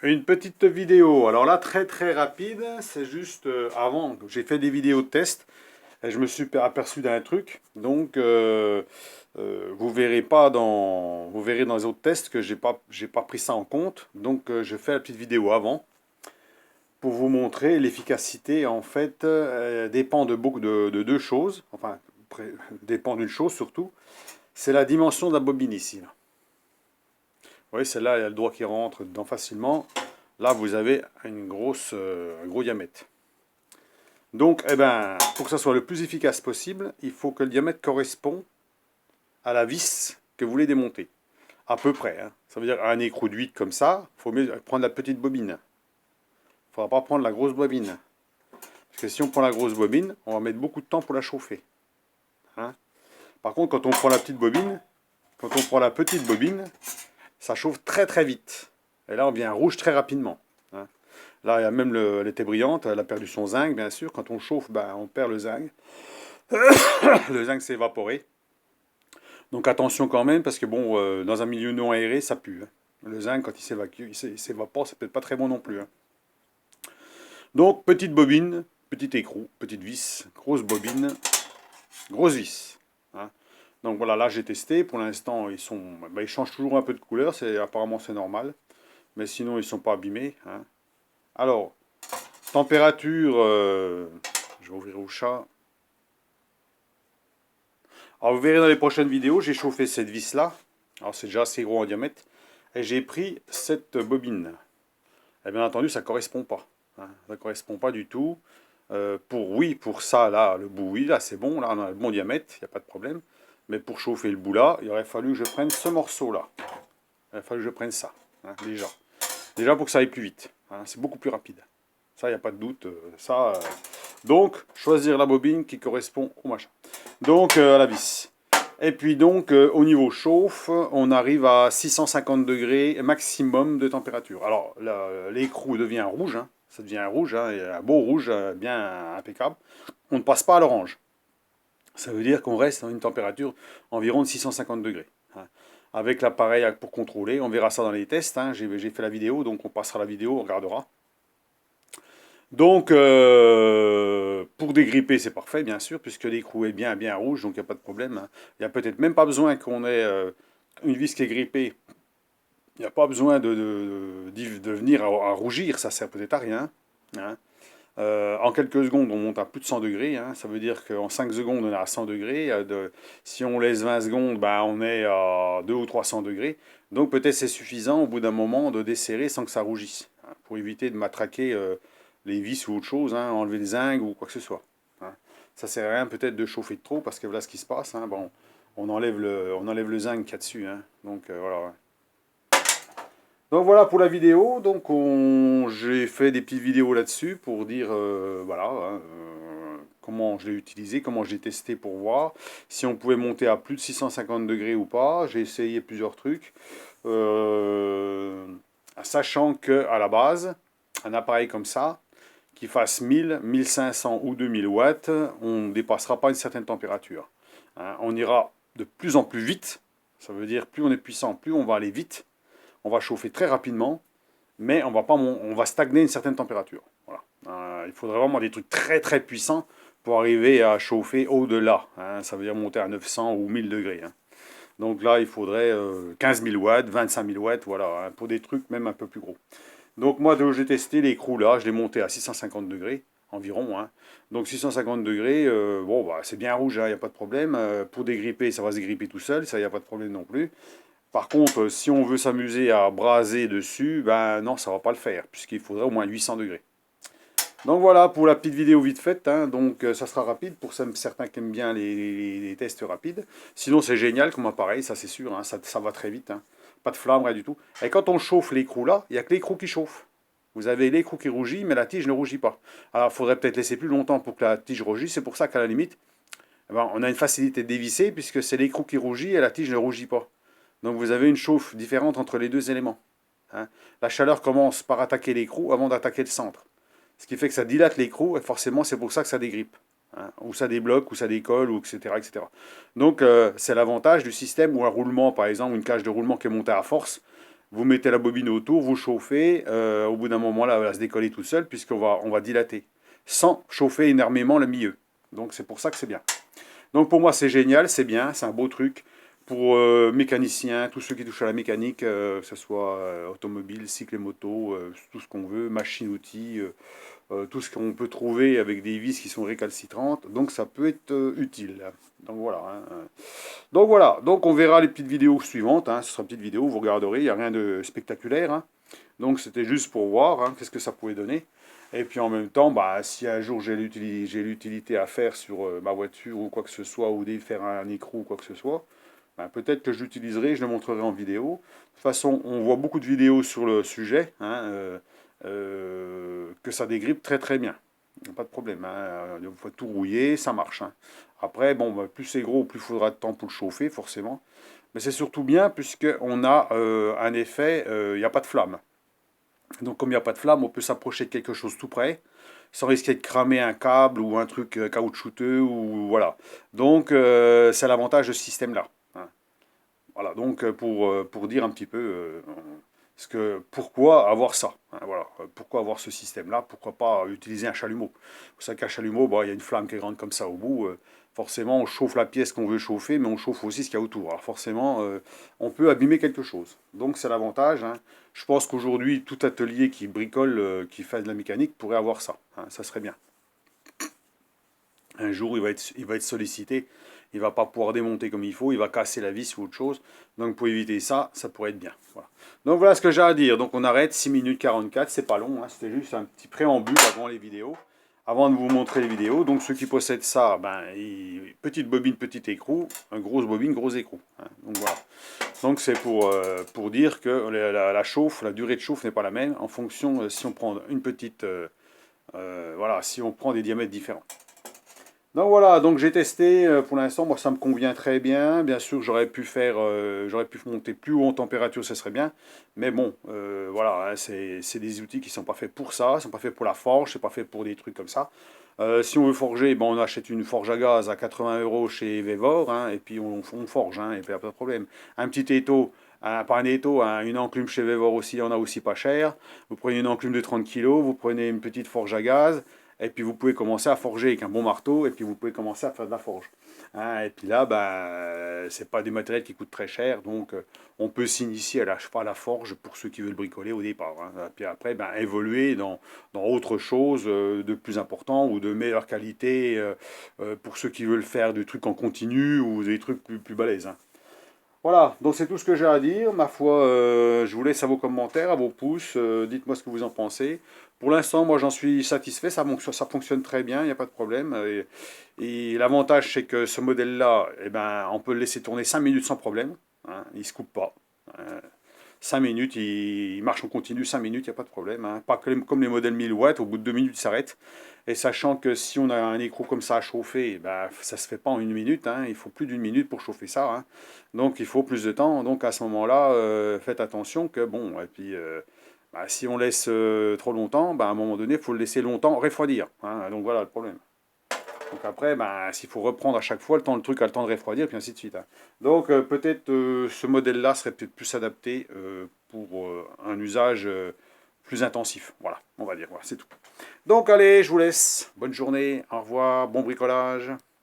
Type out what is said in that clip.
Une petite vidéo, alors là très très rapide, c'est juste avant, j'ai fait des vidéos de test et je me suis aperçu d'un truc, donc vous verrez pas vous verrez dans les autres tests que j'ai pas pris ça en compte, donc je fais la petite vidéo avant pour vous montrer l'efficacité en fait dépend de beaucoup de deux choses, enfin dépend d'une chose surtout, c'est la dimension de la bobine ici. Là. Vous voyez, celle-là, il y a le doigt qui rentre dedans facilement. Là, vous avez un gros diamètre. Donc, eh ben, pour que ça soit le plus efficace possible, il faut que le diamètre corresponde à la vis que vous voulez démonter. À peu près. Hein. Ça veut dire un écrou d'huile comme ça, il faut mieux prendre la petite bobine. Il ne faudra pas prendre la grosse bobine. Parce que si on prend la grosse bobine, on va mettre beaucoup de temps pour la chauffer. Hein. Par contre, quand on prend la petite bobine, ça chauffe très très vite. Et là, on devient rouge très rapidement. Hein. Là, il y a même elle était brillante, elle a perdu son zinc, bien sûr. Quand on chauffe, ben, on perd le zinc. Le zinc s'est évaporé. Donc attention quand même, parce que bon, dans un milieu non aéré, ça pue. Hein. Le zinc, quand il s'évapore, c'est peut-être pas très bon non plus. Hein. Donc, petite bobine, petit écrou, petite vis, grosse bobine, grosse vis. Hein. Donc voilà, là j'ai testé. Pour l'instant, ils changent toujours un peu de couleur. Apparemment, c'est normal. Mais sinon, ils ne sont pas abîmés. Hein. Alors, température, je vais ouvrir au chat. Alors vous verrez dans les prochaines vidéos, j'ai chauffé cette vis-là. Alors c'est déjà assez gros en diamètre. Et j'ai pris cette bobine. Et bien entendu, ça ne correspond pas. Hein. Ça ne correspond pas du tout. Pour ça, là, le bout, oui, là c'est bon. Là, on a le bon diamètre, il n'y a pas de problème. Mais pour chauffer le bout là, il aurait fallu que je prenne ce morceau-là. Il aurait fallu que je prenne ça, hein, déjà. Déjà pour que ça aille plus vite. Hein, c'est beaucoup plus rapide. Ça, il n'y a pas de doute. Donc, choisir la bobine qui correspond au machin. Donc, à la vis. Et puis donc, au niveau chauffe, on arrive à 650 degrés maximum de température. Alors, l'écrou devient rouge. Hein, ça devient rouge, hein, un beau rouge, bien impeccable. On ne passe pas à l'orange. Ça veut dire qu'on reste à une température environ de 650 degrés. Hein. Avec l'appareil pour contrôler, on verra ça dans les tests. Hein. J'ai fait la vidéo, donc on passera la vidéo, on regardera. Donc, pour dégripper, c'est parfait, bien sûr, puisque l'écrou est bien rouge, donc il n'y a pas de problème. Hein. Il n'y a peut-être même pas besoin qu'on ait une vis qui est grippée. Il n'y a pas besoin de venir à rougir, ça sert peut-être à rien. Hein. En quelques secondes, on monte à plus de 100 degrés. Hein. Ça veut dire qu'en 5 secondes, on est à 100 degrés. Si on laisse 20 secondes, ben, on est à 200 ou 300 degrés. Donc peut-être c'est suffisant au bout d'un moment de desserrer sans que ça rougisse. Hein, pour éviter de matraquer les vis ou autre chose, hein, enlever les zincs ou quoi que ce soit. Hein. Ça sert à rien peut-être de chauffer de trop parce que voilà ce qui se passe. Hein. Bon, on enlève le zinc qu'il y a dessus. Hein. Donc voilà. Donc voilà pour la vidéo. Donc j'ai fait des petites vidéos là-dessus pour dire voilà hein, comment je l'ai utilisé, comment je l'ai testé pour voir si on pouvait monter à plus de 650 degrés ou pas. J'ai essayé plusieurs trucs, sachant que à la base, un appareil comme ça, qui fasse 1000, 1500 ou 2000 watts, on ne dépassera pas une certaine température. Hein, on ira de plus en plus vite. Ça veut dire plus on est puissant, plus on va aller vite. On va chauffer très rapidement, mais on va stagner une certaine température. Voilà. Il faudrait vraiment des trucs très très puissants pour arriver à chauffer au-delà. Hein. Ça veut dire monter à 900 ou 1000 degrés. Hein. Donc là, il faudrait 15 000 watts, 25 000 watts, voilà, hein, pour des trucs même un peu plus gros. Donc moi, j'ai testé l'écrou là, je l'ai monté à 650 degrés environ. Hein. Donc 650 degrés, bon, bah, c'est bien rouge, il n'y a pas de problème. Pour dégripper, ça va se dégripper tout seul, ça, il n'y a pas de problème non plus. Par contre, si on veut s'amuser à braser dessus, ben non, ça ne va pas le faire, puisqu'il faudrait au moins 800 degrés. Donc voilà pour la petite vidéo vite faite, hein. Donc ça sera rapide pour certains qui aiment bien les tests rapides. Sinon c'est génial comme appareil, ça c'est sûr, hein. Ça va très vite, hein. Pas de flamme, rien du tout. Et quand on chauffe l'écrou là, il n'y a que l'écrou qui chauffe. Vous avez l'écrou qui rougit, mais la tige ne rougit pas. Alors il faudrait peut-être laisser plus longtemps pour que la tige rougisse, c'est pour ça qu'à la limite, eh ben, on a une facilité de dévisser, puisque c'est l'écrou qui rougit et la tige ne rougit pas. Donc vous avez une chauffe différente entre les deux éléments. Hein. La chaleur commence par attaquer l'écrou avant d'attaquer le centre. Ce qui fait que ça dilate l'écrou, et forcément c'est pour ça que ça dégrippe. Hein. Ou ça débloque, ou ça décolle, ou etc. etc. Donc c'est l'avantage du système où un roulement, par exemple, une cage de roulement qui est montée à force, vous mettez la bobine autour, vous chauffez, au bout d'un moment là, elle va se décoller toute seule, on va dilater, sans chauffer énormément le milieu. Donc c'est pour ça que c'est bien. Donc pour moi c'est génial, c'est bien, c'est un beau truc. Pour mécaniciens, tous ceux qui touchent à la mécanique, que ce soit automobile, cycle et moto, tout ce qu'on veut, machine-outils, tout ce qu'on peut trouver avec des vis qui sont récalcitrantes, donc ça peut être utile. Donc voilà. Hein. Donc voilà, donc on verra les petites vidéos suivantes, hein. Ce sera une petite vidéo, vous regarderez, il n'y a rien de spectaculaire. Hein. Donc c'était juste pour voir hein, qu'est-ce que ça pouvait donner. Et puis en même temps, bah, si un jour j'ai l'utilité à faire sur ma voiture ou quoi que ce soit, ou faire un écrou ou quoi que ce soit, bah, peut-être que je l'utiliserai, je le montrerai en vidéo. De toute façon, on voit beaucoup de vidéos sur le sujet, hein, que ça dégrippe très très bien. Pas de problème, hein. Il faut tout rouiller, ça marche. Hein. Après, bon, bah, plus c'est gros, plus il faudra de temps pour le chauffer, forcément. Mais c'est surtout bien puisqu'on a un effet, il n'y a pas de flamme. Donc comme il n'y a pas de flamme, on peut s'approcher de quelque chose tout près, sans risquer de cramer un câble ou un truc caoutchouteux, ou voilà. Donc c'est l'avantage de ce système-là. Hein. Voilà, donc pour dire un petit peu pourquoi avoir ça. Hein, voilà, pourquoi avoir ce système-là, pourquoi pas utiliser un chalumeau. Vous savez qu'un chalumeau, bah, il y a une flamme qui rentre comme ça au bout. Forcément, on chauffe la pièce qu'on veut chauffer, mais on chauffe aussi ce qu'il y a autour. Alors forcément, on peut abîmer quelque chose. Donc c'est l'avantage. Hein. Je pense qu'aujourd'hui, tout atelier qui bricole, qui fait de la mécanique, pourrait avoir ça. Hein, ça serait bien. Un jour, il va être sollicité, il ne va pas pouvoir démonter comme il faut, il va casser la vis ou autre chose. Donc pour éviter ça, ça pourrait être bien. Voilà. Donc voilà ce que j'ai à dire. Donc on arrête, 6 minutes 44, c'est pas long, hein. C'était juste un petit préambule avant les vidéos, avant de vous montrer les vidéos. Donc ceux qui possèdent ça, ben, petite bobine, petit écrou, un grosse bobine, gros écrou. Hein. Donc voilà. Donc c'est pour dire que la chauffe, la durée de chauffe n'est pas la même en fonction si on prend une petite... voilà, si on prend des diamètres différents. Donc voilà, donc j'ai testé, pour l'instant, moi ça me convient très bien. Bien sûr, j'aurais pu monter plus haut en température, ce serait bien. Mais bon, voilà, hein, c'est des outils qui ne sont pas faits pour ça, ne sont pas faits pour la forge, c'est pas fait pour des trucs comme ça. Si on veut forger, ben, on achète une forge à gaz à 80 € chez Vevor, hein, et puis on forge, hein, et puis il n'y a pas de problème. Un petit étau, pas un étau, hein, une enclume chez Vevor aussi, on a aussi pas cher. Vous prenez une enclume de 30 kg, vous prenez une petite forge à gaz, et puis vous pouvez commencer à forger avec un bon marteau, et puis vous pouvez commencer à faire de la forge. Hein, et puis là, ben, c'est pas des matériels qui coûtent très cher, donc on peut s'initier à la forge pour ceux qui veulent bricoler au départ. Hein. Et puis après, ben, évoluer dans autre chose de plus important ou de meilleure qualité pour ceux qui veulent faire des trucs en continu ou des trucs plus balèzes. Hein. Voilà, donc c'est tout ce que j'ai à dire. Ma foi, je vous laisse à vos commentaires, à vos pouces. Dites-moi ce que vous en pensez. Pour l'instant, moi j'en suis satisfait. Ça fonctionne très bien, il n'y a pas de problème. Et l'avantage, c'est que ce modèle-là, eh ben, on peut le laisser tourner 5 minutes sans problème. Hein, il ne se coupe pas. 5 minutes, il marche en continu 5 minutes, il n'y a pas de problème. Hein. Pas comme les modèles 1000 watts, au bout de 2 minutes, il s'arrête. Et sachant que si on a un écrou comme ça à chauffer, ben, ça ne se fait pas en 1 minute. Hein. Il faut plus d'1 minute pour chauffer ça. Hein. Donc il faut plus de temps. Donc à ce moment-là, faites attention que, bon, et puis ben, si on laisse trop longtemps, ben, à un moment donné, il faut le laisser longtemps refroidir. Hein. Donc voilà le problème. Donc après, ben, s'il faut reprendre à chaque fois, le truc a le temps de refroidir, et puis ainsi de suite. Hein. Donc peut-être ce modèle-là serait peut-être plus adapté pour un usage plus intensif. Voilà, on va dire, voilà, c'est tout. Donc allez, je vous laisse. Bonne journée, au revoir, bon bricolage.